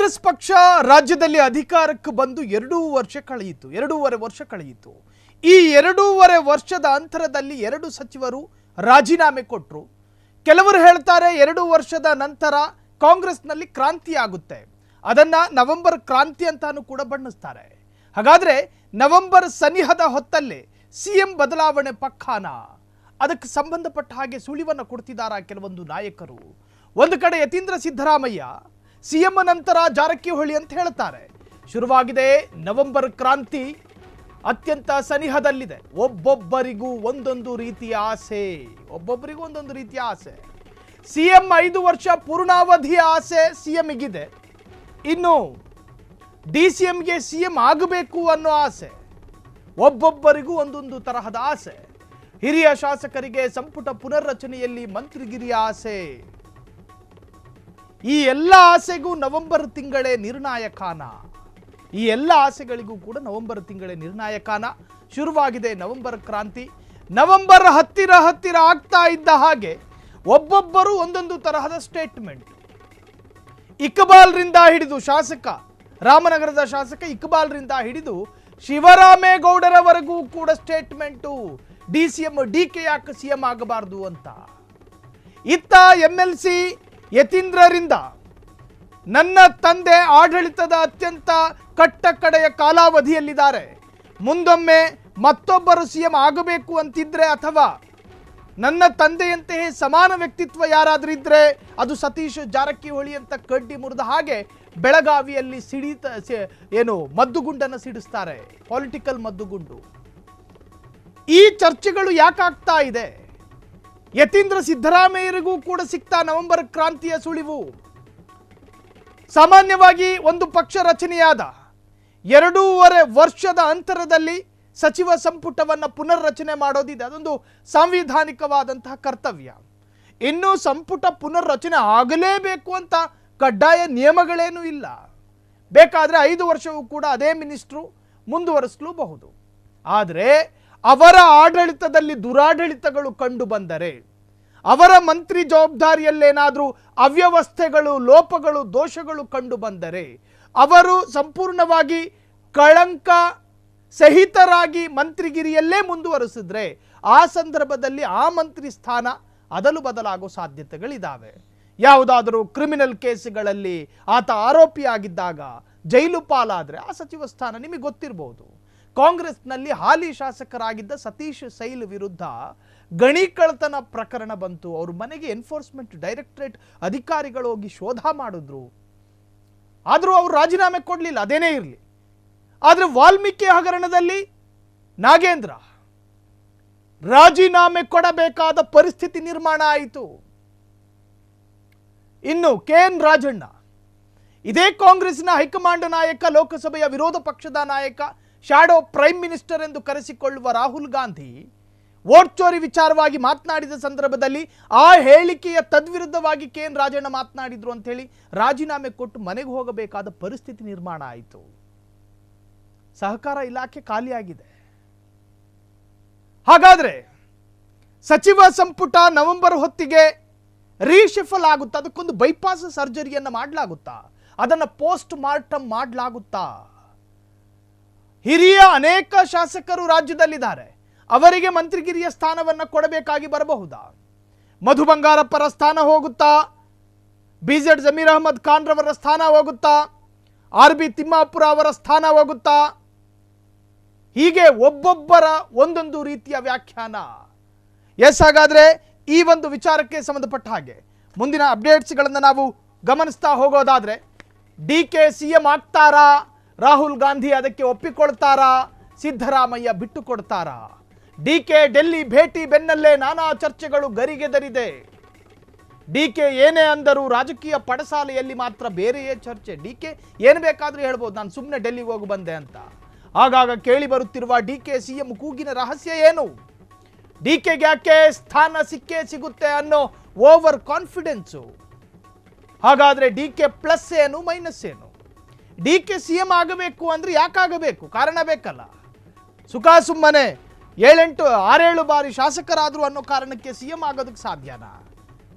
ಕಾಂಗ್ರೆಸ್ ಪಕ್ಷ ರಾಜ್ಯದಲ್ಲಿ ಅಧಿಕಾರಕ್ಕೆ ಬಂದು 2.5 ವರ್ಷ ಕಳೆಯಿತು. ಈ 2.5 ವರ್ಷದ ಅಂತರದಲ್ಲಿ 2 ಸಚಿವರು ರಾಜೀನಾಮೆ ಕೊಟ್ಟರು. ಕೆಲವರು ಹೇಳ್ತಾರೆ 2 ವರ್ಷದ ನಂತರ ಕಾಂಗ್ರೆಸ್ನಲ್ಲಿ ಕ್ರಾಂತಿ ಆಗುತ್ತೆ, ಅದನ್ನ ನವೆಂಬರ್ ಕ್ರಾಂತಿ ಅಂತಾನೂ ಕೂಡ ಬಣ್ಣಿಸ್ತಾರೆ. ಹಾಗಾದ್ರೆ ನವೆಂಬರ್ ಸನಿಹದ ಹೊತ್ತಲ್ಲೇ ಸಿಎಂ ಬದಲಾವಣೆ ಪಕ್ಕಾನ? ಅದಕ್ಕೆ ಸಂಬಂಧಪಟ್ಟ ಹಾಗೆ ಸುಳಿವನ್ನು ಕೊಡ್ತಿದ್ದಾರೆ ಕೆಲವೊಂದು ನಾಯಕರು. ಒಂದು ಕಡೆ ಯತೀಂದ್ರ ಸಿದ್ದರಾಮಯ್ಯ ಸಿಎಂ ನಂತರ ಜಾರಕಿಹೊಳಿ ಅಂತ ಹೇಳ್ತಾರೆ. ಶುರುವಾಗಿದೆ ನವೆಂಬರ್ ಕ್ರಾಂತಿ, ಅತ್ಯಂತ ಸನಿಹದಲ್ಲಿದೆ. ಒಬ್ಬೊಬ್ಬರಿಗೂ ಒಂದೊಂದು ರೀತಿಯ ಆಸೆ. ಸಿಎಂ 5 ವರ್ಷ ಪೂರ್ಣಾವಧಿಯ ಆಸೆ ಸಿಎಂಗಿದೆ. ಇನ್ನು ಡಿಸಿಎಂಗೆ ಸಿಎಂ ಆಗಬೇಕು ಅನ್ನೋ ಆಸೆ. ಒಬ್ಬೊಬ್ಬರಿಗೂ ಒಂದೊಂದು ತರಹದ ಆಸೆ. ಹಿರಿಯ ಶಾಸಕರಿಗೆ ಸಂಪುಟ ಪುನರ್ರಚನೆಯಲ್ಲಿ ಮಂತ್ರಿಗಿರಿಯ ಆಸೆ. ಈ ಎಲ್ಲ ಆಸೆಗೂ ನವೆಂಬರ್ ತಿಂಗಳೇ ನಿರ್ಣಾಯಕಾನ. ಈ ಎಲ್ಲ ಆಸೆಗಳಿಗೂ ಕೂಡ ನವೆಂಬರ್ ತಿಂಗಳೇ ನಿರ್ಣಾಯಕಾನ. ಶುರುವಾಗಿದೆ ನವೆಂಬರ್ ಕ್ರಾಂತಿ. ನವೆಂಬರ್ ಹತ್ತಿರ ಆಗ್ತಾ ಇದ್ದ ಹಾಗೆ ಒಬ್ಬೊಬ್ಬರು ಒಂದೊಂದು ತರಹದ ಸ್ಟೇಟ್ಮೆಂಟ್. ಇಕ್ಬಾಲ್ರಿಂದ ಹಿಡಿದು ರಾಮನಗರದ ಶಾಸಕ ಇಕ್ಬಾಲ್ರಿಂದ ಹಿಡಿದು ಶಿವರಾಮೇಗೌಡರವರೆಗೂ ಕೂಡ ಸ್ಟೇಟ್ಮೆಂಟು. ಡಿಸಿಎಂ ಡಿಕೆ ಯಾಕೆ ಸಿಎಂ ಆಗಬಾರದು ಅಂತ. ಇತ್ತ MLC ಯತೀಂದ್ರರಿಂದ ನನ್ನ ತಂದೆ ಆಡಳಿತದ ಅತ್ಯಂತ ಕಟ್ಟಕಡೆಯ ಕಾಲಾವಧಿಯಲ್ಲಿದ್ದಾರೆ, ಮುಂದೊಮ್ಮೆ ಮತ್ತೊಬ್ಬರು ಸಿಎಂ ಆಗಬೇಕು ಅಂತಿದ್ರೆ ಅಥವಾ ನನ್ನ ತಂದೆಯಂತೆಯೇ ಸಮಾನ ವ್ಯಕ್ತಿತ್ವ ಯಾರಾದರೂ ಇದ್ರೆ ಅದು ಸತೀಶ್ ಜಾರಕಿಹೊಳಿ ಅಂತ ಕಡ್ಡಿ ಮುರಿದ ಹಾಗೆ ಬೆಳಗಾವಿಯಲ್ಲಿ ಮದ್ದುಗುಂಡನ್ನು ಸಿಡಿಸ್ತಾರೆ. ಪೊಲಿಟಿಕಲ್ ಮದ್ದುಗುಂಡು. ಈ ಚರ್ಚೆಗಳು ಯಾಕಾಗ್ತಾ ಇದೆ? ಯತೀಂದ್ರ ಸಿದ್ದರಾಮಯ್ಯರಿಗೂ ಕೂಡ ಸಿಗ್ತಾ ನವೆಂಬರ್ ಕ್ರಾಂತಿಯ ಸುಳಿವು. ಸಾಮಾನ್ಯವಾಗಿ ಒಂದು ಪಕ್ಷ ರಚನೆಯಾದ 2.5 ವರ್ಷದ ಅಂತರದಲ್ಲಿ ಸಚಿವ ಸಂಪುಟವನ್ನು ಪುನರ್ರಚನೆ ಮಾಡೋದಿದೆ. ಅದೊಂದು ಸಾಂವಿಧಾನಿಕವಾದಂತಹ ಕರ್ತವ್ಯ. ಇನ್ನು ಸಂಪುಟ ಪುನರ್ರಚನೆ ಆಗಲೇಬೇಕು ಅಂತ ಕಡ್ಡಾಯ ನಿಯಮಗಳೇನೂ ಇಲ್ಲ. ಬೇಕಾದರೆ 5 ವರ್ಷವೂ ಕೂಡ ಅದೇ ಮಿನಿಸ್ಟ್ರು ಮುಂದುವರಿಸಲೂಬಹುದು. ಆದರೆ ಅವರ ಆಡಳಿತದಲ್ಲಿ ದುರಾಡಳಿತಗಳು ಕಂಡು ಬಂದರೆ, ಅವರ ಮಂತ್ರಿ ಜವಾಬ್ದಾರಿಯಲ್ಲೇನಾದರೂ ಅವ್ಯವಸ್ಥೆಗಳು, ಲೋಪಗಳು, ದೋಷಗಳು ಕಂಡು ಬಂದರೆ, ಅವರು ಸಂಪೂರ್ಣವಾಗಿ ಕಳಂಕ ಸಹಿತರಾಗಿ ಮಂತ್ರಿಗಿರಿಯಲ್ಲೇ ಮುಂದುವರಿಸಿದ್ರೆ ಆ ಸಂದರ್ಭದಲ್ಲಿ ಆ ಮಂತ್ರಿ ಸ್ಥಾನ ಅದಲು ಬದಲಾಗೋ ಸಾಧ್ಯತೆಗಳಿದ್ದಾವೆ. ಯಾವುದಾದರೂ ಕ್ರಿಮಿನಲ್ ಕೇಸುಗಳಲ್ಲಿ ಆತ ಆರೋಪಿಯಾಗಿದ್ದಾಗ ಜೈಲು ಪಾಲಾದರೆ ಆ ಸಚಿವ ಸ್ಥಾನ ನಿಮಗೆ ಗೊತ್ತಿರಬಹುದು. ಕಾಂಗ್ರೆಸ್ನಲ್ಲಿ ಹಾಲಿ ಶಾಸಕರಾಗಿದ್ದ ಸತೀಶ್ ಸೈಲ್ ವಿರುದ್ಧ ಗಣಿ ಕಳ್ಳತನ ಪ್ರಕರಣ ಬಂತು. ಅವ್ರ ಮನೆಗೆ ಎನ್ಫೋರ್ಸ್ಮೆಂಟ್ ಡೈರೆಕ್ಟರೇಟ್ ಅಧಿಕಾರಿಗಳು ಹೋಗಿ ಶೋಧ ಮಾಡಿದ್ರು. ಆದರೂ ಅವರು ರಾಜೀನಾಮೆ ಕೊಡಲಿಲ್ಲ, ಅದೇನೇ ಇರಲಿ. ಆದರೆ ವಾಲ್ಮೀಕಿ ಹಗರಣದಲ್ಲಿ ನಾಗೇಂದ್ರ ರಾಜೀನಾಮೆ ಕೊಡಬೇಕಾದ ಪರಿಸ್ಥಿತಿ ನಿರ್ಮಾಣ ಆಯಿತು. ಇನ್ನು KN ರಾಜಣ್ಣ, ಇದೇ ಕಾಂಗ್ರೆಸ್ನ ಹೈಕಮಾಂಡ್ ನಾಯಕ, ಲೋಕಸಭೆಯ ವಿರೋಧ ಪಕ್ಷದ ನಾಯಕ, ಶಾಡೋ ಪ್ರೈಮ್ ಮಿನಿಸ್ಟರ್ ಎಂದು ಕರೆಸಿಕೊಳ್ಳುವ ರಾಹುಲ್ ಗಾಂಧಿ ವೋಟ್ ಚೋರಿ ವಿಚಾರವಾಗಿ ಮಾತನಾಡಿದ ಸಂದರ್ಭದಲ್ಲಿ ಆ ಹೇಳಿಕೆಯ ತದ್ವಿರುದ್ಧವಾಗಿ KN ರಾಜಣ್ಣ ಮಾತನಾಡಿದ್ರು ಅಂತ ಹೇಳಿ ರಾಜೀನಾಮೆ ಕೊಟ್ಟು ಮನೆಗೆ ಹೋಗಬೇಕಾದ ಪರಿಸ್ಥಿತಿ ನಿರ್ಮಾಣ ಆಯಿತು. ಸಹಕಾರ ಇಲಾಖೆ ಖಾಲಿಯಾಗಿದೆ. ಹಾಗಾದ್ರೆ ಸಚಿವ ಸಂಪುಟ ನವೆಂಬರ್ ಹೊತ್ತಿಗೆ ರೀಶಫಲ್ ಆಗುತ್ತಾ? ಅದಕ್ಕೊಂದು ಬೈಪಾಸ್ ಸರ್ಜರಿಯನ್ನು ಮಾಡಲಾಗುತ್ತಾ? ಅದನ್ನು ಪೋಸ್ಟ್ ಮಾರ್ಟಮ್ ಮಾಡಲಾಗುತ್ತಾ? ಹಿರಿಯ ಅನೇಕ ಶಾಸಕರು ರಾಜ್ಯದಲ್ಲಿದ್ದಾರೆ, ಅವರಿಗೆ ಮಂತ್ರಿಗಿರಿಯ ಸ್ಥಾನವನ್ನು ಕೊಡಬೇಕಾಗಿ ಬರಬಹುದಾ? ಮಧು ಬಂಗಾರಪ್ಪರ ಸ್ಥಾನ ಹೋಗುತ್ತಾ? BZ ಜಮೀರ್ ಅಹಮದ್ ಖಾನ್ ರವರ ಸ್ಥಾನ ಹೋಗುತ್ತಾ? RB ತಿಮ್ಮಾಪುರ ಅವರ ಸ್ಥಾನ ಹೋಗುತ್ತಾ? ಹೀಗೆ ಒಬ್ಬೊಬ್ಬರ ಒಂದೊಂದು ರೀತಿಯ ವ್ಯಾಖ್ಯಾನ. ಹಾಗಾದ್ರೆ ಈ ಒಂದು ವಿಚಾರಕ್ಕೆ ಸಂಬಂಧಪಟ್ಟ ಹಾಗೆ ಮುಂದಿನ ಅಪ್ಡೇಟ್ಸ್ಗಳನ್ನು ನಾವು ಗಮನಿಸ್ತಾ ಹೋಗೋದಾದ್ರೆ, DK ಸಿಎಂ ಆಗ್ತಾರಾ? ರಾಹುಲ್ ಗಾಂಧಿ ಅದಕ್ಕೆ ಒಪ್ಪಿಕೊಳ್ತಾರಾ? ಸಿದ್ದರಾಮಯ್ಯ ಬಿಟ್ಟು ಕೊಡ್ತಾರಾ? DK ಡೆಲ್ಲಿ ಭೇಟಿ ಬೆನ್ನಲ್ಲೇ ನಾನಾ ಚರ್ಚೆಗಳು ಗರಿಗೆದರಿದೆ. DK ಏನೇ ಅಂದರೂ ರಾಜಕೀಯ ಪಡಸಾಲೆಯಲ್ಲಿ ಮಾತ್ರ ಬೇರೆಯೇ ಚರ್ಚೆ. DK ಏನು ಬೇಕಾದರೂ ಹೇಳ್ಬೋದು, ನಾನು ಸುಮ್ಮನೆ ಡೆಲ್ಲಿಗೆ ಹೋಗಿ ಬಂದೆ ಅಂತ. ಆಗಾಗ ಕೇಳಿ ಬರುತ್ತಿರುವ DK ಸಿಎಂ ಕೂಗಿನ ರಹಸ್ಯ ಏನು? DKಗೆ ಯಾಕೆ ಸ್ಥಾನ ಸಿಕ್ಕೇ ಸಿಗುತ್ತೆ ಅನ್ನೋ ಓವರ್ ಕಾನ್ಫಿಡೆನ್ಸು. ಹಾಗಾದ್ರೆ DK ಪ್ಲಸ್ ಏನು ಮೈನಸ್ ಏನು? DK ಸಿಎಂ ಆಗಬೇಕು ಅಂದ್ರೆ ಯಾಕಾಗಬೇಕು? ಕಾರಣ ಬೇಕಲ್ಲ. ಸುಮ್ಮನೆ 6-7 ಬಾರಿ ಶಾಸಕರಾದ್ರು ಅನ್ನೋ ಕಾರಣಕ್ಕೆ ಸಿಎಂ ಆಗೋದಕ್ಕೆ ಸಾಧ್ಯನಾ?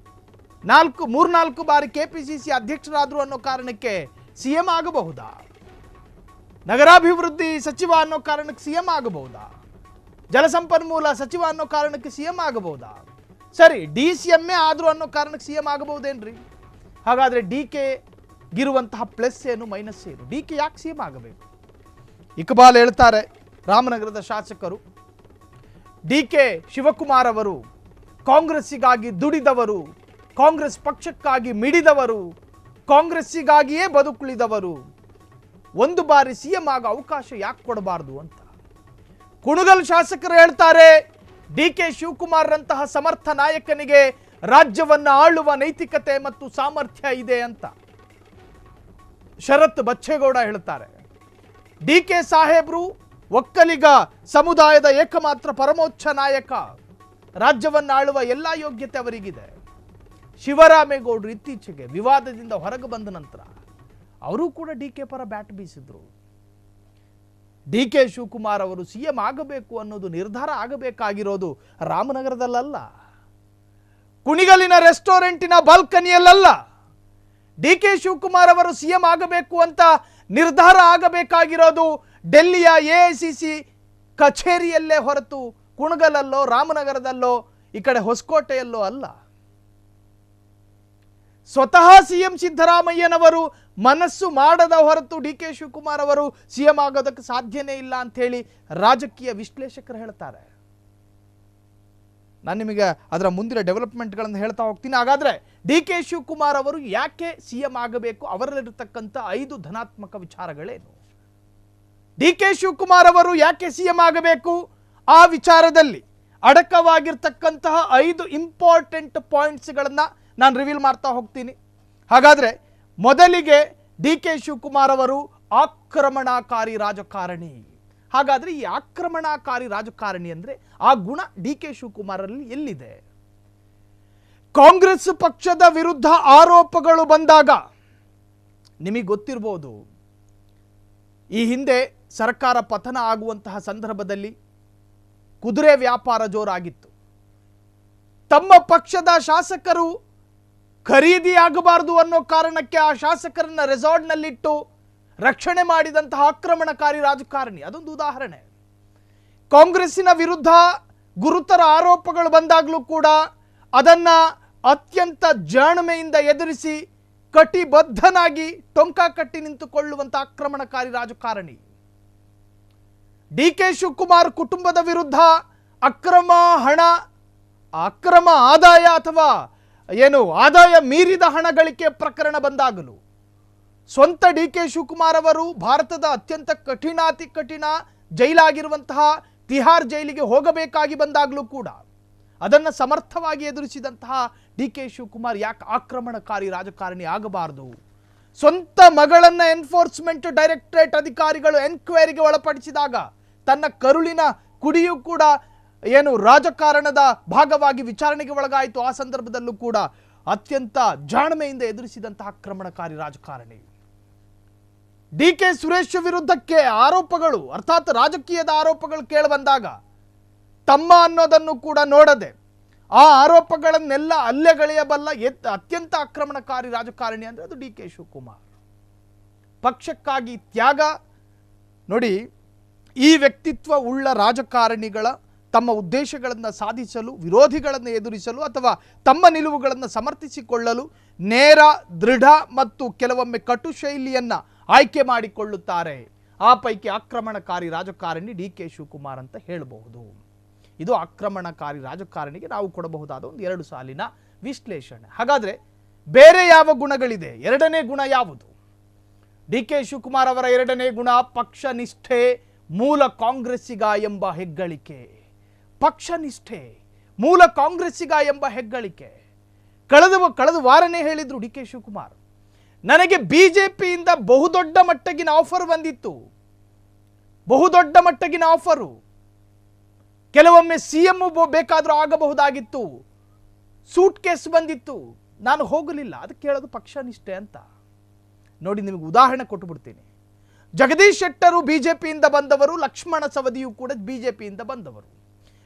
3-4 ಬಾರಿ KPCC ಅಧ್ಯಕ್ಷರಾದ್ರು ಅನ್ನೋ ಕಾರಣಕ್ಕೆ ಸಿಎಂ ಆಗಬಹುದಾ? ನಗರಾಭಿವೃದ್ಧಿ ಸಚಿವ ಅನ್ನೋ ಕಾರಣಕ್ಕೆ ಸಿಎಂ ಆಗಬಹುದಾ? ಜಲಸಂಪನ್ಮೂಲ ಸಚಿವ ಅನ್ನೋ ಕಾರಣಕ್ಕೆ ಸಿಎಂ ಆಗಬಹುದಾ? ಸರಿ, DCMA ಆದರೂ ಅನ್ನೋ ಕಾರಣಕ್ಕೆ ಸಿಎಂ ಆಗಬಹುದೇನ್ರಿ? ಹಾಗಾದರೆ DK ಗಿರುವಂತಹ ಪ್ಲಸ್ ಏನು ಮೈನಸ್ ಏನು? DK ಯಾಕೆ ಸಿಎಂ ಆಗಬೇಕು? ಇಕ್ಬಾಲ್ ಹೇಳ್ತಾರೆ, ರಾಮನಗರದ ಶಾಸಕರು, DK ಶಿವಕುಮಾರ್ ಅವರು ಕಾಂಗ್ರೆಸ್ಸಿಗಾಗಿ ದುಡಿದವರು, ಕಾಂಗ್ರೆಸ್ ಪಕ್ಷಕ್ಕಾಗಿ ಮಿಡಿದವರು, ಕಾಂಗ್ರೆಸ್ಸಿಗಾಗಿಯೇ ಬದುಕುಳಿದವರು, ಒಂದು ಬಾರಿ ಸಿಎಂ ಆಗ ಅವಕಾಶ ಯಾಕೆ ಕೊಡಬಾರದು ಅಂತ. ಕುಣಗಲ್ ಶಾಸಕರು ಹೇಳ್ತಾರೆ, DK ಶಿವಕುಮಾರ್ ರಂತಹ ಸಮರ್ಥ ನಾಯಕನಿಗೆ ರಾಜ್ಯವನ್ನು ಆಳುವ ನೈತಿಕತೆ ಮತ್ತು ಸಾಮರ್ಥ್ಯ ಇದೆ ಅಂತ. ಶರತ್ ಬಚ್ಚೇಗೌಡ ಹೇಳ್ತಾರೆ, DK ಸಾಹೇಬ್ರು ಒಕ್ಕಲಿಗ ಸಮುದಾಯದ ಏಕಮಾತ್ರ ಪರಮೋಚ್ಚ ನಾಯಕ, ರಾಜ್ಯವನ್ನು ಆಳುವ ಎಲ್ಲ ಯೋಗ್ಯತೆ ಅವರಿಗಿದೆ. ಶಿವರಾಮೇಗೌಡರು ಇತ್ತೀಚೆಗೆ ವಿವಾದದಿಂದ ಹೊರಗೆ ಬಂದ ನಂತರ ಅವರು ಕೂಡ DK ಪರ ಬ್ಯಾಟ್ ಬೀಸಿದ್ರು. DK ಶಿವಕುಮಾರ್ ಅವರು ಸಿಎಂ ಆಗಬೇಕು ಅನ್ನೋದು ನಿರ್ಧಾರ ಆಗಬೇಕಾಗಿರೋದು ರಾಮನಗರದಲ್ಲ, ಕುಣಿಗಲಿನ ರೆಸ್ಟೋರೆಂಟಿನ ಬಾಲ್ಕನಿಯಲ್ಲ. DK ಶಿವಕುಮಾರ್ ಅವರು ಸಿಎಂ ಆಗಬೇಕು ಅಂತ ನಿರ್ಧಾರ ಆಗಬೇಕಾಗಿರೋದು ಡೆಲ್ಲಿಯ AICC ಕಚೇರಿಯಲ್ಲೇ ಹೊರತು ಕುಣಗಲಲ್ಲೋ ರಾಮನಗರದಲ್ಲೋ ಈ ಕಡೆ ಹೊಸಕೋಟೆಯಲ್ಲೋ ಅಲ್ಲ. ಸ್ವತಃ ಸಿಎಂ ಸಿದ್ದರಾಮಯ್ಯನವರು ಮನಸ್ಸು ಮಾಡದ ಹೊರತು DK ಶಿವಕುಮಾರ್ ಅವರು ಸಿಎಂ ಆಗೋದಕ್ಕೆ ಸಾಧ್ಯನೇ ಇಲ್ಲ ಅಂತ ಹೇಳಿ ರಾಜಕೀಯ ವಿಶ್ಲೇಷಕರು ಹೇಳ್ತಾರೆ. ನಾನು ನಿಮಗೆ ಅದರ ಮುಂದಿನ ಡೆವಲಪ್ಮೆಂಟ್ಗಳನ್ನು ಹೇಳ್ತಾ ಹೋಗ್ತೀನಿ. ಹಾಗಾದ್ರೆ DK ಶಿವಕುಮಾರ್ ಅವರು ಯಾಕೆ ಸಿಎಂ ಆಗಬೇಕು, ಅವರಲ್ಲಿರತಕ್ಕಂಥ 5 ಧನಾತ್ಮಕ ವಿಚಾರಗಳೇನು? DK ಶಿವಕುಮಾರ್ ಅವರು ಯಾಕೆ ಸಿಎಂ ಆಗಬೇಕು, ಆ ವಿಚಾರದಲ್ಲಿ ಅಡಕವಾಗಿರ್ತಕ್ಕಂತಹ 5 ಇಂಪಾರ್ಟೆಂಟ್ ಪಾಯಿಂಟ್ಸ್ಗಳನ್ನು ನಾನು ರಿವೀಲ್ ಮಾಡ್ತಾ ಹೋಗ್ತೀನಿ. ಹಾಗಾದರೆ ಮೊದಲಿಗೆ DK ಶಿವಕುಮಾರ್ ಅವರು ಆಕ್ರಮಣಕಾರಿ ರಾಜಕಾರಣಿ. ಹಾಗಾದರೆ ಈ ಆಕ್ರಮಣಕಾರಿ ರಾಜಕಾರಣಿ ಅಂದರೆ ಆ ಗುಣ DK ಶಿವಕುಮಾರಲ್ಲಿ ಎಲ್ಲಿದೆ? ಕಾಂಗ್ರೆಸ್ ಪಕ್ಷದ ವಿರುದ್ಧ ಆರೋಪಗಳು ಬಂದಾಗ ನಿಮಗೆ ಗೊತ್ತಿರಬಹುದು, ಈ ಹಿಂದೆ ಸರ್ಕಾರ ಪತನ ಆಗುವಂತಹ ಸಂದರ್ಭದಲ್ಲಿ ಕುದುರೆ ವ್ಯಾಪಾರ ಜೋರಾಗಿತ್ತು. ತಮ್ಮ ಪಕ್ಷದ ಶಾಸಕರು ಖರೀದಿಯಾಗಬಾರದು ಅನ್ನೋ ಕಾರಣಕ್ಕೆ ಆ ಶಾಸಕರನ್ನ ರೆಸಾರ್ಟ್ನಲ್ಲಿಟ್ಟು ರಕ್ಷಣೆ ಮಾಡಿದಂತಹ ಆಕ್ರಮಣಕಾರಿ ರಾಜಕಾರಣಿ, ಅದೊಂದು ಉದಾಹರಣೆ. ಕಾಂಗ್ರೆಸ್ಸಿನ ವಿರುದ್ಧ ಗುರುತರ ಆರೋಪಗಳು ಬಂದಾಗಲೂ ಕೂಡ ಅದನ್ನ ಅತ್ಯಂತ ಜಾಣ್ಮೆಯಿಂದ ಎದುರಿಸಿ ಕಟಿಬದ್ಧನಾಗಿ ಟೊಂಕ ಕಟ್ಟಿ ನಿಂತುಕೊಳ್ಳುವಂತ ಆಕ್ರಮಣಕಾರಿ ರಾಜಕಾರಣಿ. DK ಶಿವಕುಮಾರ್ ಕುಟುಂಬದ ವಿರುದ್ಧ ಅಕ್ರಮ ಹಣ, ಅಕ್ರಮ ಆದಾಯ ಅಥವಾ ಆದಾಯ ಮೀರಿದ ಹಣ ಗಳಿಕೆ ಪ್ರಕರಣ ಬಂದಾಗಲೂ ಸ್ವಂತ DK ಶಿವಕುಮಾರ್ ಅವರು ಭಾರತದ ಅತ್ಯಂತ ಕಠಿಣಾತಿ ಕಠಿಣ ಜೈಲಾಗಿರುವಂತಹ ತಿಹಾರ್ ಜೈಲಿಗೆ ಹೋಗಬೇಕಾಗಿ ಬಂದಾಗಲೂ ಕೂಡ ಅದನ್ನು ಸಮರ್ಥವಾಗಿ ಎದುರಿಸಿದಂತಹ DK ಶಿವಕುಮಾರ್ ಯಾಕೆ ಆಕ್ರಮಣಕಾರಿ ರಾಜಕಾರಣಿ ಆಗಬಾರದು? ಸ್ವಂತ ಮಗಳನ್ನ ಎನ್ಫೋರ್ಸ್ಮೆಂಟ್ ಡೈರೆಕ್ಟರೇಟ್ ಅಧಿಕಾರಿಗಳು ಎನ್ಕ್ವೈರಿಗೆ ಒಳಪಡಿಸಿದಾಗ ತನ್ನ ಕರುಳಿನ ಕುಡಿಯೂ ಕೂಡ ರಾಜಕಾರಣದ ಭಾಗವಾಗಿ ವಿಚಾರಣೆಗೆ ಒಳಗಾಯಿತು. ಆ ಸಂದರ್ಭದಲ್ಲೂ ಕೂಡ ಅತ್ಯಂತ ಜಾಣ್ಮೆಯಿಂದ ಎದುರಿಸಿದಂತಹ ಆಕ್ರಮಣಕಾರಿ ರಾಜಕಾರಣಿ. DK ಸುರೇಶ್ ವಿರುದ್ಧಕ್ಕೆ ಆರೋಪಗಳು, ಅರ್ಥಾತ್ ರಾಜಕೀಯದ ಆರೋಪಗಳು ಕೇಳಿಬಂದಾಗ ತಮ್ಮ ಅನ್ನೋದನ್ನು ಕೂಡ ನೋಡದೆ ಆ ಆರೋಪಗಳನ್ನೆಲ್ಲ ಅಲ್ಲೆಗೆಳೆಯಬಲ್ಲ ಅತ್ಯಂತ ಆಕ್ರಮಣಕಾರಿ ರಾಜಕಾರಣಿ ಅಂದರೆ ಅದು DK ಶಿವಕುಮಾರ್. ಪಕ್ಷಕ್ಕಾಗಿ ತ್ಯಾಗ ನೋಡಿ, ಈ ವ್ಯಕ್ತಿತ್ವ ಉಳ್ಳ ರಾಜಕಾರಣಿಗಳ ತಮ್ಮ ಉದ್ದೇಶಗಳನ್ನು ಸಾಧಿಸಲು, ವಿರೋಧಿಗಳನ್ನು ಎದುರಿಸಲು ಅಥವಾ ತಮ್ಮ ನಿಲುವುಗಳನ್ನು ಸಮರ್ಥಿಸಿಕೊಳ್ಳಲು ನೇರ, ದೃಢ ಮತ್ತು ಕೆಲವೊಮ್ಮೆ ಕಟು ಶೈಲಿಯನ್ನು ಆಯ್ಕೆ ಮಾಡಿಕೊಳ್ಳುತ್ತಾರೆ. ಆ ಪೈಕಿ ಆಕ್ರಮಣಕಾರಿ ರಾಜಕಾರಣಿ DK ಶಿವಕುಮಾರ್ ಅಂತ ಹೇಳಬಹುದು. ಇದು ಆಕ್ರಮಣಕಾರಿ ರಾಜಕಾರಣಿಗೆ ನಾವು ಕೊಡಬಹುದಾದ ಒಂದು 2 ಸಾಲಿನ ವಿಶ್ಲೇಷಣೆ. ಹಾಗಾದರೆ ಬೇರೆ ಯಾವ ಗುಣಗಳಿದೆ? ಎರಡನೇ ಗುಣ ಯಾವುದು? DK ಶಿವಕುಮಾರ್ ಅವರ ಎರಡನೇ ಗುಣ ಪಕ್ಷ ನಿಷ್ಠೆ, ಮೂಲ ಕಾಂಗ್ರೆಸ್ಸಿಗ ಎಂಬ ಹೆಗ್ಗಳಿಕೆ. ಪಕ್ಷ ನಿಷ್ಠೆ, ಮೂಲ ಕಾಂಗ್ರೆಸ್ಸಿಗ ಎಂಬ ಹೆಗ್ಗಳಿಕೆ. ಕಳೆದ ವಾರನೇ ಹೇಳಿದ್ರು DK ಶಿವಕುಮಾರ್, ನನಗೆ ಬಿಜೆಪಿಯಿಂದ ಬಹುದೊಡ್ಡ ಮಟ್ಟಗಿನ ಆಫರ್ ಬಂದಿತ್ತು, ಬಹುದೊಡ್ಡ ಮಟ್ಟಗಿನ ಆಫರು. ಕೆಲವೊಮ್ಮೆ ಸಿಎಂ ಬೇಕಾದರೂ ಆಗಬಹುದಾಗಿತ್ತು, ಸೂಟ್ ಕೇಸ್ ಬಂದಿತ್ತು, ನಾನು ಹೋಗಲಿಲ್ಲ. ಅದಕ್ಕೆ ಹೇಳೋದು ಪಕ್ಷ ನಿಷ್ಠೆ ಅಂತ. ನೋಡಿ, ನಿಮಗೆ ಉದಾಹರಣೆ ಕೊಟ್ಟುಬಿಡ್ತೀನಿ. ಜಗದೀಶ್ ಶೆಟ್ಟರು ಬಿಜೆಪಿಯಿಂದ ಬಂದವರು, ಲಕ್ಷ್ಮಣ ಸವದಿಯು ಕೂಡ ಬಿಜೆಪಿಯಿಂದ ಬಂದವರು.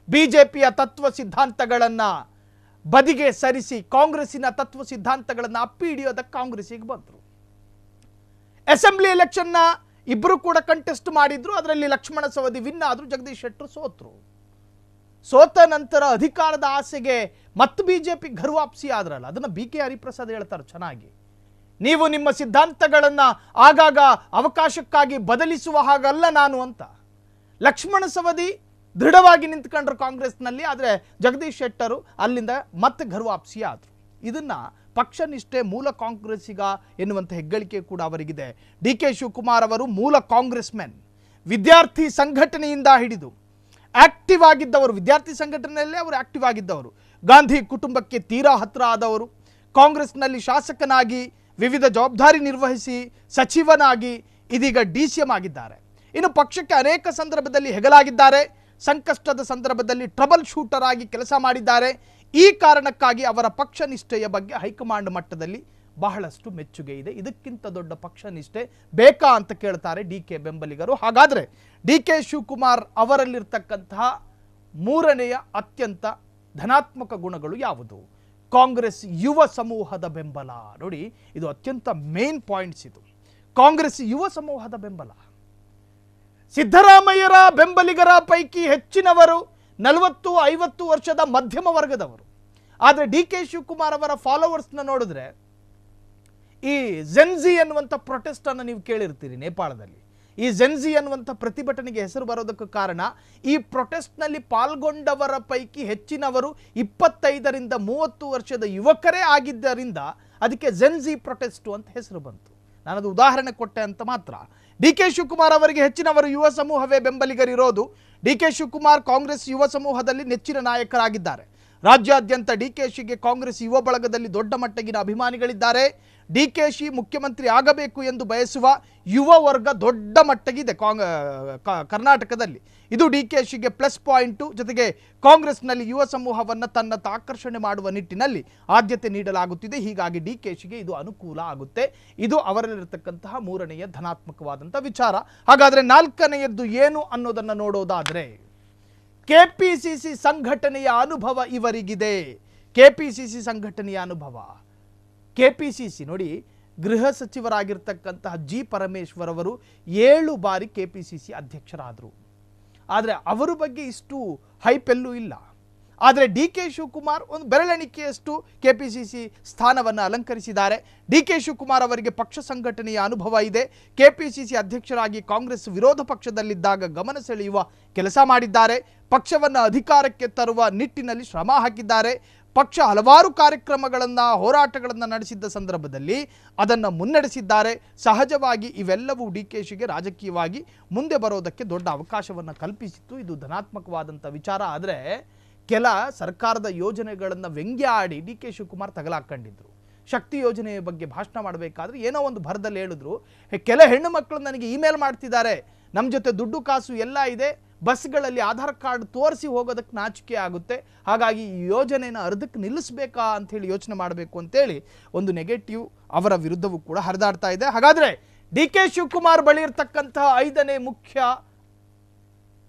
ಬಿಜೆಪಿಯ ತತ್ವ ಸಿದ್ಧಾಂತಗಳನ್ನು ಬದಿಗೆ ಸರಿಸಿ ಕಾಂಗ್ರೆಸ್ಸಿನ ತತ್ವ ಸಿದ್ಧಾಂತಗಳನ್ನು ಅಪ್ಪಿ ಹಿಡಿಯೋದಕ್ಕೆ ಕಾಂಗ್ರೆಸ್ಸಿಗೆ ಬಂದರು. ಅಸೆಂಬ್ಲಿ ಎಲೆಕ್ಷನ್ನ ಇಬ್ಬರು ಕೂಡ ಕಂಟೆಸ್ಟ್ ಮಾಡಿದ್ರು, ಅದರಲ್ಲಿ ಲಕ್ಷ್ಮಣ ಸವದಿ ವಿನ್ ಆದ್ರು, ಜಗದೀಶ್ ಶೆಟ್ಟರ್ ಸೋತರು. ಸೋತ ನಂತರ ಅಧಿಕಾರದ ಆಸೆಗೆ ಮತ್ತೆ ಬಿಜೆಪಿ ಘರ್ವಾಪ್ಸಿ ಆದ್ರಲ್ಲ, ಅದನ್ನ BK ಹರಿಪ್ರಸಾದ್ ಹೇಳ್ತಾರೆ ಚೆನ್ನಾಗಿ. ನೀವು ನಿಮ್ಮ ಸಿದ್ಧಾಂತಗಳನ್ನ ಆಗಾಗ ಅವಕಾಶಕ್ಕಾಗಿ ಬದಲಿಸುವ ಹಾಗಲ್ಲ ನಾನು ಅಂತ. ಲಕ್ಷ್ಮಣ ಸವದಿ ದೃಢವಾಗಿ ನಿಂತ್ಕೊಂಡ್ರು ಕಾಂಗ್ರೆಸ್ನಲ್ಲಿ, ಆದರೆ ಜಗದೀಶ್ ಶೆಟ್ಟರು ಅಲ್ಲಿಂದ ಮತ್ತೆ ಘರ್ವಾಪ್ಸಿ ಆದ್ರು. ಇದನ್ನ ಪಕ್ಷ ನಿಷ್ಠೆ ಮೂಲ ಕಾಂಗ್ರೆಸ್ಸಿಗ ಎನ್ನುವಂಥ ಹೆಗ್ಗಳಿಕೆ ಕೂಡ ಅವರಿಗಿದೆ. DK ಶಿವಕುಮಾರ್ ಅವರು ಮೂಲ ಕಾಂಗ್ರೆಸ್ ಮೆನ್, ವಿದ್ಯಾರ್ಥಿ ಸಂಘಟನೆಯಿಂದ ಹಿಡಿದು ಆಕ್ಟಿವ್ ಆಗಿದ್ದವರು, ವಿದ್ಯಾರ್ಥಿ ಸಂಘಟನೆಯಲ್ಲೇ ಅವರು ಆಕ್ಟಿವ್ ಆಗಿದ್ದವರು, ಗಾಂಧಿ ಕುಟುಂಬಕ್ಕೆ ತೀರಾ ಹತ್ತಿರ ಆದವರು, ಕಾಂಗ್ರೆಸ್ನಲ್ಲಿ ಶಾಸಕನಾಗಿ ವಿವಿಧ ಜವಾಬ್ದಾರಿ ನಿರ್ವಹಿಸಿ ಸಚಿವನಾಗಿ ಇದೀಗ DCM ಆಗಿದ್ದಾರೆ. ಇನ್ನು ಪಕ್ಷಕ್ಕೆ ಅನೇಕ ಸಂದರ್ಭದಲ್ಲಿ ಹೆಗಲಾಗಿದ್ದಾರೆ, ಸಂಕಷ್ಟದ ಸಂದರ್ಭದಲ್ಲಿ ಟ್ರಬಲ್ ಶೂಟರ್ ಆಗಿ ಕೆಲಸ ಮಾಡಿದ್ದಾರೆ. ಈ ಕಾರಣಕ್ಕಾಗಿ ಅವರ ಪಕ್ಷ ನಿಷ್ಠೆಯ ಬಗ್ಗೆ ಹೈಕಮಾಂಡ್ ಮಟ್ಟದಲ್ಲಿ ಬಹಳಷ್ಟು ಮೆಚ್ಚುಗೆ ಇದೆ. ಇದಕ್ಕಿಂತ ದೊಡ್ಡ ಪಕ್ಷ ನಿಷ್ಠೆ ಬೇಕಾ ಅಂತ ಕೇಳ್ತಾರೆ DK ಬೆಂಬಲಿಗರು. ಹಾಗಾದರೆ DK ಶಿವಕುಮಾರ್ ಅವರಲ್ಲಿರ್ತಕ್ಕಂತಹ ಮೂರನೆಯ ಅತ್ಯಂತ ಧನಾತ್ಮಕ ಗುಣಗಳು ಯಾವುದು? ಕಾಂಗ್ರೆಸ್ ಯುವ ಸಮೂಹದ ಬೆಂಬಲ. ನೋಡಿ, ಇದು ಅತ್ಯಂತ ಮೇನ್ ಪಾಯಿಂಟ್ಸ್. ಇದು ಕಾಂಗ್ರೆಸ್ ಯುವ ಸಮೂಹದ ಬೆಂಬಲ. ಸಿದ್ದರಾಮಯ್ಯರ ಬೆಂಬಲಿಗರ ಪೈಕಿ ಹೆಚ್ಚಿನವರು 40-50 ವರ್ಷದ ಮಧ್ಯಮ ವರ್ಗದವರು. ಆದರೆ DK ಶಿವಕುಮಾರ್ ಅವರ ಫಾಲೋವರ್ಸ್ನ ನೋಡಿದ್ರೆ ಈ ಜೆನ್ಜಿ ಅನ್ನುವಂಥ ಪ್ರೊಟೆಸ್ಟ್ ಅನ್ನು ನೀವು ಕೇಳಿರ್ತೀರಿ ನೇಪಾಳದಲ್ಲಿ. ಈ ಜೆನ್ಜಿ ಅನ್ನುವಂಥ ಪ್ರತಿಭಟನೆಗೆ ಹೆಸರು ಬರೋದಕ್ಕೆ ಕಾರಣ ಈ ಪ್ರೊಟೆಸ್ಟ್ನಲ್ಲಿ ಪಾಲ್ಗೊಂಡವರ ಪೈಕಿ ಹೆಚ್ಚಿನವರು 25ರಿಂದ 30 ವರ್ಷದ ಯುವಕರೇ ಆಗಿದ್ದರಿಂದ ಅದಕ್ಕೆ ಜೆನ್ಜಿ ಪ್ರೊಟೆಸ್ಟ್ ಅಂತ ಹೆಸರು ಬಂತು. ನಾನದು ಉದಾಹರಣೆ ಕೊಟ್ಟೆ ಅಂತ ಮಾತ್ರ. DK ಶಿವಕುಮಾರ್ ಅವರಿಗೆ ಹೆಚ್ಚಿನವರು ಯುವ ಸಮೂಹವೇ ಬೆಂಬಲಿಗರಿರೋದು. DK ಶಿವಕುಮಾರ್ ಕಾಂಗ್ರೆಸ್ ಯುವ ಸಮೂಹದಲ್ಲಿ ನೆಚ್ಚಿನ ನಾಯಕರಾಗಿದ್ದಾರೆ. ರಾಜ್ಯಾದ್ಯಂತ DKಶಿಗೆ ಕಾಂಗ್ರೆಸ್ ಯುವ ಬಳಗದಲ್ಲಿ ದೊಡ್ಡ ಮಟ್ಟಗಿನ ಅಭಿಮಾನಿಗಳಿದ್ದಾರೆ. DKಶಿ ಮುಖ್ಯಮಂತ್ರಿ ಆಗಬೇಕು ಎಂದು ಬಯಸುವ ಯುವ ವರ್ಗ ದೊಡ್ಡ ಮಟ್ಟಗಿದೆ ಕರ್ನಾಟಕದಲ್ಲಿ. ಇದು DKಶಿಗೆ ಪ್ಲಸ್ ಪಾಯಿಂಟು. ಜೊತೆಗೆ ಕಾಂಗ್ರೆಸ್ನಲ್ಲಿ ಯುವ ಸಮೂಹವನ್ನು ತನ್ನತ್ತ ಆಕರ್ಷಣೆ ಮಾಡುವ ನಿಟ್ಟಿನಲ್ಲಿ ಆದ್ಯತೆ ನೀಡಲಾಗುತ್ತಿದೆ. ಹೀಗಾಗಿ DKಶಿಗೆ ಇದು ಅನುಕೂಲ ಆಗುತ್ತೆ. ಇದು ಅವರಲ್ಲಿರತಕ್ಕಂತಹ ಮೂರನೆಯ ಧನಾತ್ಮಕವಾದಂಥ ವಿಚಾರ. ಹಾಗಾದರೆ ನಾಲ್ಕನೆಯದ್ದು ಏನು ಅನ್ನೋದನ್ನು ನೋಡೋದಾದರೆ, KPCC ಸಂಘಟನೆಯ ಅನುಭವ ಇವರಿಗಿದೆ. KPCC ಸಂಘಟನೆಯ ಅನುಭವ. KPCC ನೋಡಿ, ಗೃಹ ಸಚಿವರಾಗಿರ್ತಕ್ಕಂತಹ G ಪರಮೇಶ್ವರ್ ಅವರು 7 ಬಾರಿ KPCC ಅಧ್ಯಕ್ಷರಾದರು. ಆದರೆ ಅವರ ಬಗ್ಗೆ ಇಷ್ಟು ಹೈಪ್ ಎಲ್ಲೂ ಇಲ್ಲ. ಆದರೆ DK ಶಿವಕುಮಾರ್ ಒಂದು ಬೆರಳೆಣಿಕೆಯಷ್ಟು KPCC ಸ್ಥಾನವನ್ನು ಅಲಂಕರಿಸಿದ್ದಾರೆ. DK ಶಿವಕುಮಾರ್ ಅವರಿಗೆ ಪಕ್ಷ ಸಂಘಟನೆಯ ಅನುಭವ ಇದೆ. KPCC ಅಧ್ಯಕ್ಷರಾಗಿ ಕಾಂಗ್ರೆಸ್ ವಿರೋಧ ಪಕ್ಷದಲ್ಲಿದ್ದಾಗ ಗಮನ ಸೆಳೆಯುವ ಕೆಲಸ ಮಾಡಿದ್ದಾರೆ. ಪಕ್ಷವನ್ನು ಅಧಿಕಾರಕ್ಕೆ ತರುವ ನಿಟ್ಟಿನಲ್ಲಿ ಶ್ರಮ ಹಾಕಿದ್ದಾರೆ. ಪಕ್ಷ ಹಲವಾರು ಕಾರ್ಯಕ್ರಮಗಳನ್ನು, ಹೋರಾಟಗಳನ್ನು ನಡೆಸಿದ್ದ ಸಂದರ್ಭದಲ್ಲಿ ಅದನ್ನು ಮುನ್ನಡೆಸಿದ್ದಾರೆ. ಸಹಜವಾಗಿ ಇವೆಲ್ಲವೂ DKಶಿಗೆ ರಾಜಕೀಯವಾಗಿ ಮುಂದೆ ಬರೋದಕ್ಕೆ ದೊಡ್ಡ ಅವಕಾಶವನ್ನು ಕಲ್ಪಿಸಿತ್ತು. ಇದು ಧನಾತ್ಮಕವಾದಂಥ ವಿಚಾರ. ಆದರೆ ಕೆಲ ಸರ್ಕಾರದ ಯೋಜನೆಗಳನ್ನು ವ್ಯಂಗ್ಯ ಆಡಿ DK ಶಿವಕುಮಾರ್ ತಗಲಾಕೊಂಡಿದ್ರು. ಶಕ್ತಿ ಯೋಜನೆಯ ಬಗ್ಗೆ ಭಾಷಣ ಮಾಡಬೇಕಾದ್ರೆ ಏನೋ ಒಂದು ಭರದಲ್ಲಿ ಹೇಳಿದ್ರು, ಕೆಲ ಹೆಣ್ಣು ಮಕ್ಕಳು ನನಗೆ ಇಮೇಲ್ ಮಾಡ್ತಿದ್ದಾರೆ, ನಮ್ಮ ಜೊತೆ ದುಡ್ಡು ಕಾಸು ಎಲ್ಲ ಇದೆ, ಬಸ್ಗಳಲ್ಲಿ ಆಧಾರ್ ಕಾರ್ಡ್ ತೋರಿಸಿ ಹೋಗೋದಕ್ಕೆ ನಾಚಿಕೆ ಆಗುತ್ತೆ, ಹಾಗಾಗಿ ಈ ಯೋಜನೆಯನ್ನು ಅರ್ಧಕ್ಕೆ ನಿಲ್ಲಿಸಬೇಕಾ ಅಂಥೇಳಿ ಯೋಚನೆ ಮಾಡಬೇಕು ಅಂತೇಳಿ ಒಂದು ನೆಗೆಟಿವ್ ಅವರ ವಿರುದ್ಧವೂ ಕೂಡ ಹರಿದಾಡ್ತಾ ಇದೆ. ಹಾಗಾದರೆ DK ಶಿವಕುಮಾರ್ ಬಳಿ ಇರ್ತಕ್ಕಂತಹ 5ನೇ ಮುಖ್ಯ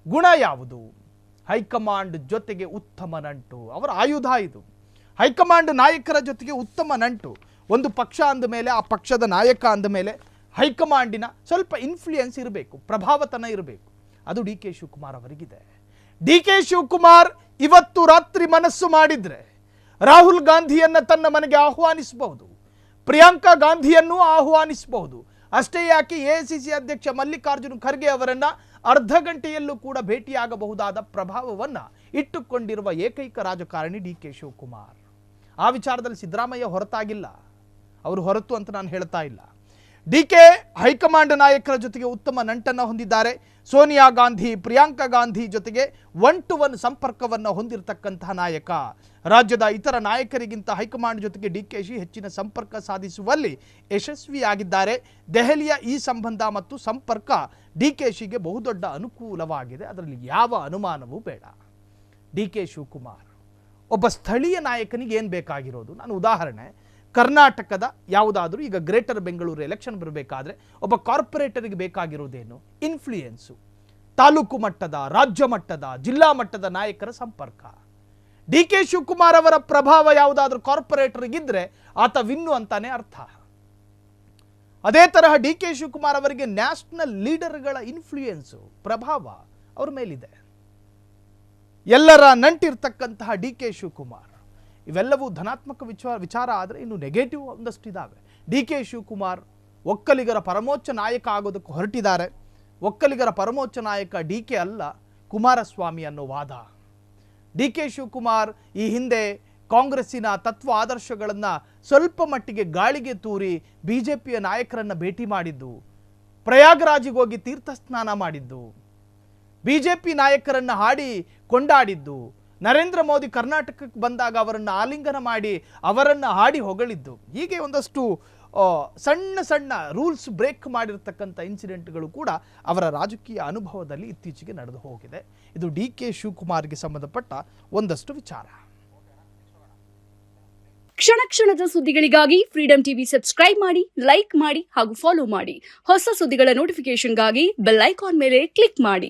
ಗುಣ ಯಾವುದು? ಹೈಕಮಾಂಡ್ ಜೊತೆಗೆ ಉತ್ತಮ ನಂಟು. ಅವರ ಆಯುಧ ಇದು. ಹೈಕಮಾಂಡ್ ನಾಯಕರ ಜೊತೆಗೆ ಉತ್ತಮ ನಂಟು. ಒಂದು ಪಕ್ಷ ಅಂದ ಮೇಲೆ, ಆ ಪಕ್ಷದ ನಾಯಕ ಅಂದ ಮೇಲೆ ಹೈಕಮಾಂಡಿನ ಸ್ವಲ್ಪ ಇನ್ಫ್ಲೂಯೆನ್ಸ್ ಇರಬೇಕು, ಪ್ರಭಾವತನ ಇರಬೇಕು. ಅದು DK ಶಿವಕುಮಾರ್ ಅವರಿಗಿದೆ. DK ಶಿವಕುಮಾರ್ ಇವತ್ತು ರಾತ್ರಿ ಮನಸ್ಸು ಮಾಡಿದ್ರೆ ರಾಹುಲ್ ಗಾಂಧಿಯನ್ನ ತನ್ನ ಮನೆಗೆ ಆಹ್ವಾನಿಸಬಹುದು, ಪ್ರಿಯಾಂಕಾ ಗಾಂಧಿಯನ್ನು ಆಹ್ವಾನಿಸಬಹುದು. ಅಷ್ಟೇ ಯಾಕೆ AICC ಅಧ್ಯಕ್ಷ ಮಲ್ಲಿಕಾರ್ಜುನ್ ಖರ್ಗೆ ಅವರನ್ನ ಅರ್ಧ ಗಂಟೆಯಲ್ಲೂ ಕೂಡ ಭೇಟಿಯಾಗಬಹುದಾದ ಪ್ರಭಾವವನ್ನು ಇಟ್ಟುಕೊಂಡಿರುವ ಏಕೈಕ ರಾಜಕಾರಣಿ DK ಶಿವಕುಮಾರ್. ಆ ವಿಚಾರದಲ್ಲಿ ಸಿದ್ದರಾಮಯ್ಯ ಹೊರತಾಗಿಲ್ಲ, ಅವರು ಹೊರತು ಅಂತ ನಾನು ಹೇಳ್ತಾ ಇಲ್ಲ. DK ಹೈಕಮಾಂಡ್ ನಾಯಕರ ಜೊತೆಗೆ ಉತ್ತಮ ನಂಟನ್ನು ಹೊಂದಿದ್ದಾರೆ. ಸೋನಿಯಾ ಗಾಂಧಿ, ಪ್ರಿಯಾಂಕಾ ಗಾಂಧಿ ಜೊತೆಗೆ 1-to-1 ಸಂಪರ್ಕವನ್ನು ಹೊಂದಿರತಕ್ಕಂತಹ ನಾಯಕ. ರಾಜ್ಯದ ಇತರ ನಾಯಕರಿಗಿಂತ ಹೈಕಮಾಂಡ್ ಜೊತೆಗೆ DKಶಿ ಹೆಚ್ಚಿನ ಸಂಪರ್ಕ ಸಾಧಿಸುವಲ್ಲಿ ಯಶಸ್ವಿಯಾಗಿದ್ದಾರೆ. ದೆಹಲಿಯ ಈ ಸಂಬಂಧ ಮತ್ತು ಸಂಪರ್ಕ DKಶಿಗೆ ಬಹುದೊಡ್ಡ ಅನುಕೂಲವಾಗಿದೆ, ಅದರಲ್ಲಿ ಯಾವ ಅನುಮಾನವೂ ಬೇಡ. DK ಶಿವಕುಮಾರ್ ಒಬ್ಬ ಸ್ಥಳೀಯ ನಾಯಕನಿಗೆ ಏನು ಬೇಕಾಗಿರೋದು? ನಾನು ಉದಾಹರಣೆ, ಕರ್ನಾಟಕದ ಯಾವುದಾದ್ರೂ ಈಗ ಗ್ರೇಟರ್ ಬೆಂಗಳೂರು ಎಲೆಕ್ಷನ್ ಬರಬೇಕಾದ್ರೆ ಒಬ್ಬ ಕಾರ್ಪೊರೇಟರ್ಗೆ ಬೇಕಾಗಿರೋದೇನು? ಇನ್ಫ್ಲೂಯೆನ್ಸು. ತಾಲೂಕು ಮಟ್ಟದ, ರಾಜ್ಯ ಮಟ್ಟದ, ಜಿಲ್ಲಾ ಮಟ್ಟದ ನಾಯಕರ ಸಂಪರ್ಕ. DK ಶಿವಕುಮಾರ್ ಅವರ ಪ್ರಭಾವ ಯಾವುದಾದ್ರೂ ಕಾರ್ಪೊರೇಟರ್ಗಿದ್ರೆ ಆತ ವಿನ್ನು ಅಂತಾನೆ ಅರ್ಥ. ಅದೇ ತರಹ ಡಿ ಕೆ ಶಿವಕುಮಾರ್ ಅವರಿಗೆ ನ್ಯಾಷನಲ್ ಲೀಡರ್ಗಳ ಇನ್ಫ್ಲೂಯೆನ್ಸು, ಪ್ರಭಾವ ಅವ್ರ ಮೇಲಿದೆ. ಎಲ್ಲರ ನಂಟಿರ್ತಕ್ಕಂತಹ ಡಿ ಕೆ ಶಿವಕುಮಾರ್, ಇವೆಲ್ಲವೂ ಧನಾತ್ಮಕ ವಿಚಾರ ಆದರೆ ಇನ್ನು ನೆಗೆಟಿವ್ ಒಂದಷ್ಟು ಇದ್ದಾವೆ. ಡಿ ಕೆ ಶಿವಕುಮಾರ್ ಒಕ್ಕಲಿಗರ ಪರಮೋಚ್ಚ ನಾಯಕ ಆಗೋದಕ್ಕೆ ಹೊರಟಿದ್ದಾರೆ. ಒಕ್ಕಲಿಗರ ಪರಮೋಚ್ಚ ನಾಯಕ ಡಿ ಕೆ ಅಲ್ಲ, ಕುಮಾರಸ್ವಾಮಿ ಅನ್ನೋ ವಾದ. ಡಿ ಕೆ ಶಿವಕುಮಾರ್ ಈ ಹಿಂದೆ ಕಾಂಗ್ರೆಸ್ಸಿನ ತತ್ವ ಆದರ್ಶಗಳನ್ನು ಸ್ವಲ್ಪ ಮಟ್ಟಿಗೆ ಗಾಳಿಗೆ ತೂರಿ ಬಿಜೆಪಿಯ ನಾಯಕರನ್ನು ಭೇಟಿ ಮಾಡಿದ್ದು, ಪ್ರಯಾಗರಾಜಿಗೆ ಹೋಗಿ ತೀರ್ಥ ಸ್ನಾನ ಮಾಡಿದ್ದು, ಬಿಜೆಪಿ ನಾಯಕರನ್ನು ಹಾಡಿ ಕೊಂಡಾಡಿದ್ದು, ನರೇಂದ್ರ ಮೋದಿ ಕರ್ನಾಟಕಕ್ಕೆ ಬಂದಾಗ ಅವರನ್ನು ಆಲಿಂಗನ ಮಾಡಿ ಅವರನ್ನು ಹಾಡಿ ಹೊಗಳಿದ್ದು, ಹೀಗೆ ಒಂದಷ್ಟು ಸಣ್ಣ ಸಣ್ಣ ರೂಲ್ಸ್ ಬ್ರೇಕ್ ಮಾಡಿರ್ತಕ್ಕಂಥ ಇನ್ಸಿಡೆಂಟ್ಗಳು ಕೂಡ ಅವರ ರಾಜಕೀಯ ಅನುಭವದಲ್ಲಿ ಇತ್ತೀಚೆಗೆ ನಡೆದು ಹೋಗಿದೆ. ಇದು ಡಿ ಕೆ ಶಿವಕುಮಾರ್ಗೆ ಸಂಬಂಧಪಟ್ಟ ಒಂದಷ್ಟು ವಿಚಾರ. ಕ್ಷಣ ಕ್ಷಣದ ಸುದ್ದಿಗಳಿಗಾಗಿ ಫ್ರೀಡಂ ಟಿವಿ ಸಬ್ಸ್ಕ್ರೈಬ್ ಮಾಡಿ, ಲೈಕ್ ಮಾಡಿ ಹಾಗೂ ಫಾಲೋ ಮಾಡಿ. ಹೊಸ ಸುದ್ದಿಗಳ ನೋಟಿಫಿಕೇಶನ್ಗಾಗಿ ಬೆಲ್ ಐಕಾನ್ ಮೇಲೆ ಕ್ಲಿಕ್ ಮಾಡಿ.